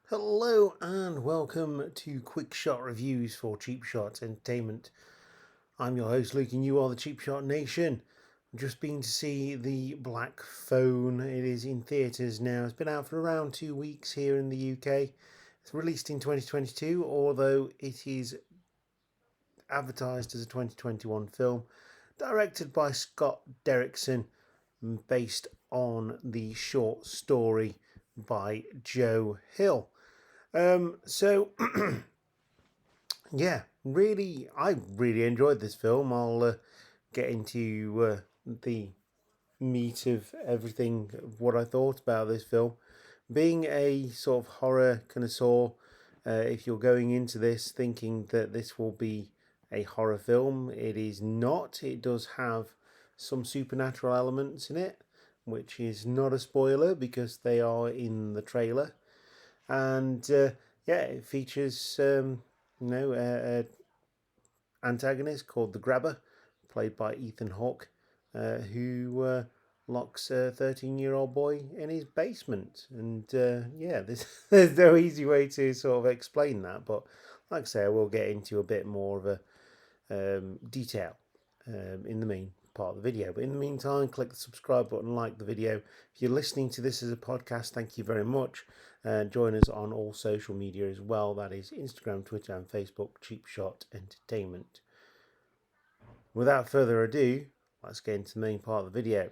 Hello and welcome to Quick Shot Reviews for Cheap Shots Entertainment. I'm your host Luke and you are the Cheap Shot Nation. I've just been to see The Black Phone. It is in theatres now. It's been out for around 2 weeks here in the UK. It's released in 2022, although it is advertised as a 2021 film. Directed by Scott Derrickson, based on the short story by Joe Hill. So yeah, I really enjoyed this film. I'll get into the meat of everything, of what I thought about this film. Being a sort of horror connoisseur, if you're going into this thinking that this will be a horror film, it is not. It does have some supernatural elements in it, which is not a spoiler because they are in the trailer. And yeah, it features a antagonist called the Grabber, played by Ethan Hawke, who locks a 13-year-old boy in his basement. And yeah, there's no easy way to sort of explain that, but like I say, I will get into a bit more of a detail in the main part of the video. But in the meantime, click the subscribe button, like the video. If you're listening to this as a podcast, thank you very much. Join us on all social media as well. That is Instagram, Twitter, and Facebook, Cheap Shot Entertainment. Without further ado, let's get into the main part of the video.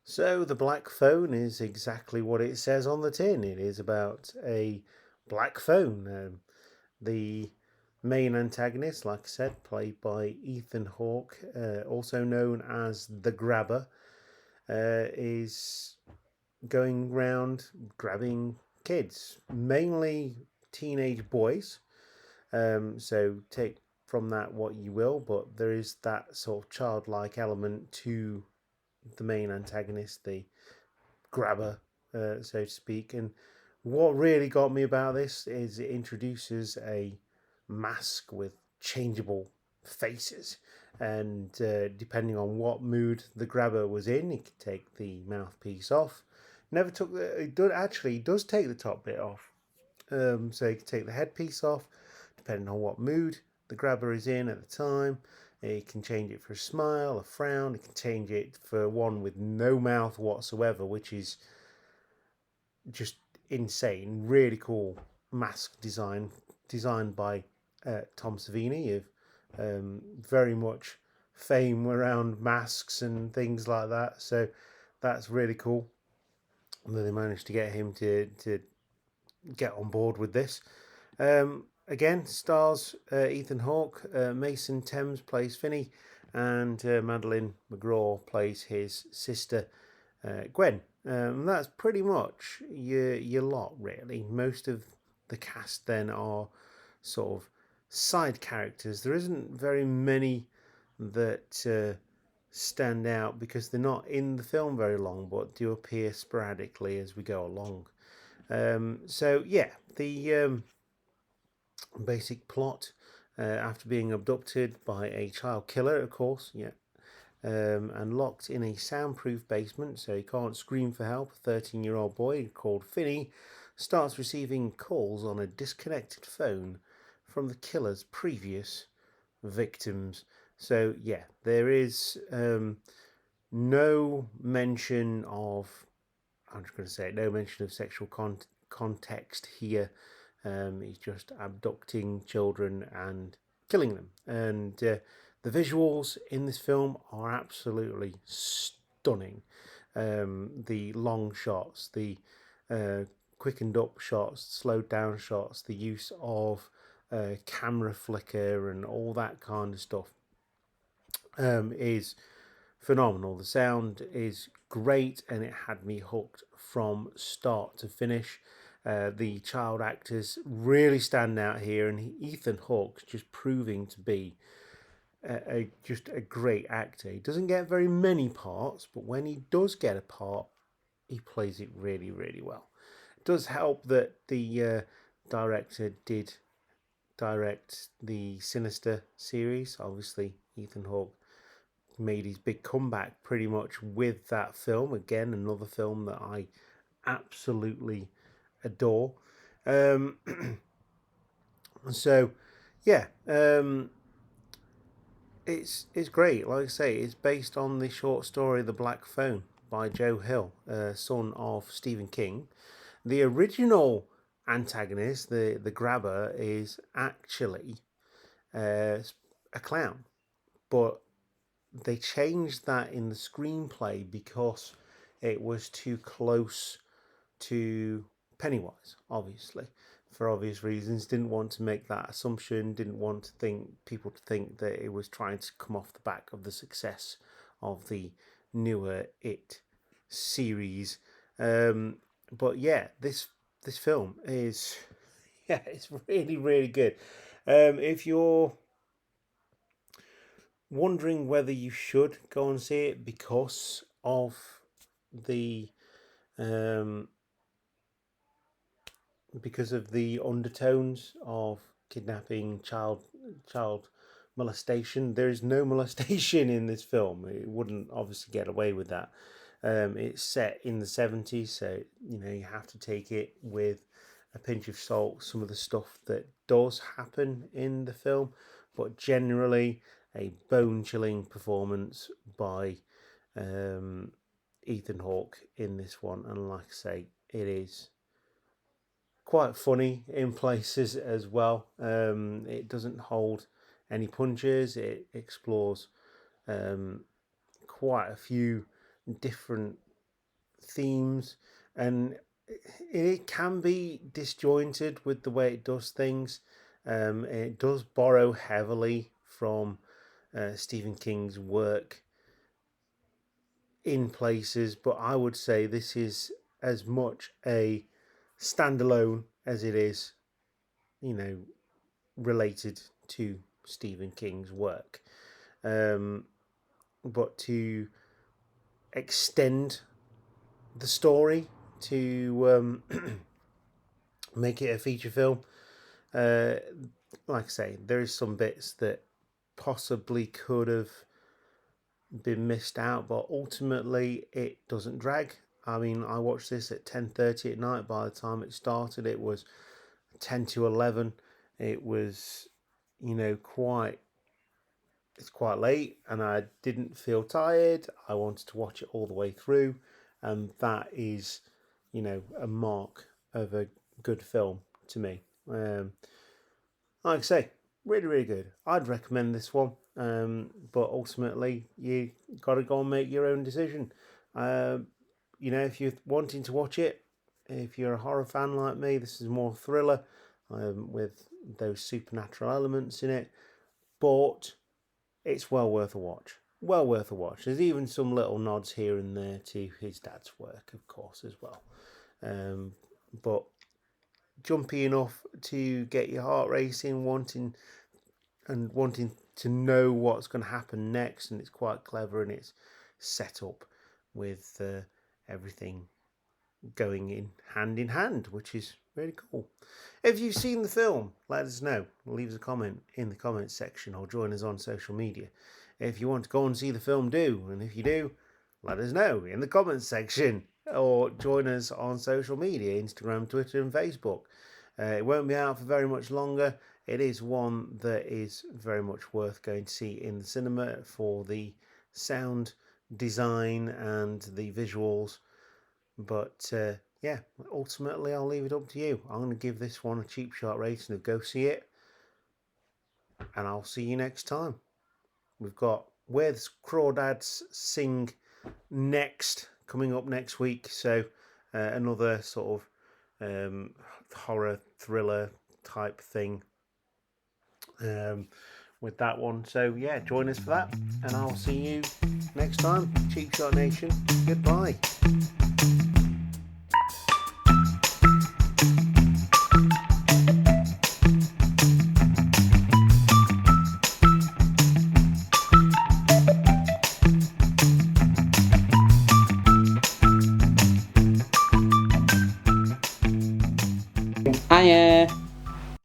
So, The Black Phone is exactly what it says on the tin. It is about a black phone. The main antagonist, like I said, played by Ethan Hawke, also known as the Grabber, is going round grabbing kids, mainly teenage boys. So take from that what you will, but there is that sort of childlike element to the main antagonist, the Grabber, so to speak. And what really got me about this is it introduces a mask with changeable faces, and depending on what mood the Grabber was in, he could take the mouthpiece off. Never took the. It does take the top bit off. So you can take the headpiece off, depending on what mood the Grabber is in at the time. You can change it for a smile, a frown. You can change it for one with no mouth whatsoever, which is just insane. Really cool mask design, designed by Tom Savini of very much fame around masks and things like that. So that's really cool that they managed to get him to get on board with this. Again, stars Ethan Hawke, Mason Thames plays Finney, and Madeline McGraw plays his sister Gwen. That's pretty much your lot, really. Most of the cast then are sort of side characters. There isn't very many that stand out because they're not in the film very long, but do appear sporadically as we go along. So yeah, the basic plot: after being abducted by a child killer, of course, yeah, and locked in a soundproof basement so he can't scream for help, a 13-year-old boy called Finney starts receiving calls on a disconnected phone from the killer's previous victims. So yeah, there is no mention of, I'm just going to say it, no mention of sexual context here. He's just abducting children and killing them. And the visuals in this film are absolutely stunning. The long shots, the quickened up shots, slowed down shots, the use of camera flicker and all that kind of stuff is phenomenal. The sound is great, and it had me hooked from start to finish. The child actors really stand out here, and Ethan Hawke's just proving to be just a great actor. He doesn't get very many parts, but when he does get a part, he plays it really, really well. It does help that the director did direct the Sinister series. Obviously, Ethan Hawke made his big comeback pretty much with that film. Again, another film that I absolutely adore. Um, so, yeah, it's great. Like I say, it's based on the short story "The Black Phone" by Joe Hill, son of Stephen King. The original antagonist, the grabber, is actually a clown, but they changed that in the screenplay because it was too close to Pennywise, obviously, for obvious reasons. Didn't want to make that assumption, didn't want to think people to think that it was trying to come off the back of the success of the newer It series. But yeah, this film is yeah, it's really, really good. If you're wondering whether you should go and see it the um, because of the undertones of kidnapping, child molestation. There is no molestation in this film. It wouldn't obviously get away with that. It's set in the 70s, so you have to take it with a pinch of salt. Some of the stuff that does happen in the film, but generally a bone-chilling performance by Ethan Hawke in this one. And like I say, it is quite funny in places as well. It doesn't hold any punches. It explores quite a few different themes, and it can be disjointed with the way it does things. It does borrow heavily from Stephen King's work in places, but I would say this is as much a standalone as it is, related to Stephen King's work. But to extend the story to make it a feature film, like I say, there is some bits that possibly could have been missed out, but ultimately it doesn't drag. I mean, I watched this at 10:30 at night. By the time it started, it was 10 to 11. It was, it's quite late, and I didn't feel tired. I wanted to watch it all the way through, and that is, a mark of a good film to me. Like I say, really, really good. I'd recommend this one, but ultimately you got to go and make your own decision. If you're wanting to watch it, if you're a horror fan like me, this is more thriller with those supernatural elements in it, but it's well worth a watch. Well worth a watch. There's even some little nods here and there to his dad's work, of course, as well. But jumpy enough to get your heart racing, wanting to know what's going to happen next, and it's quite clever, and it's set up with everything going in hand, which is really cool. If you've seen the film, let us know. Leave us a comment in the comments section or join us on social media. If you want to go and see the film, do. And if you do, let us know in the comments section or join us on social media, Instagram, Twitter and Facebook. It won't be out for very much longer. It is one that is very much worth going to see in the cinema for the sound design and the visuals. But yeah, ultimately I'll leave it up to you. I'm going to give this one a cheap shot rating of go see it, and I'll see you next time. We've got Where the Crawdads Sing next, coming up next week, so another sort of horror thriller type thing, with that one. So yeah, join us for that, and I'll see you next time. Cheap Shot Nation, goodbye. Hiya.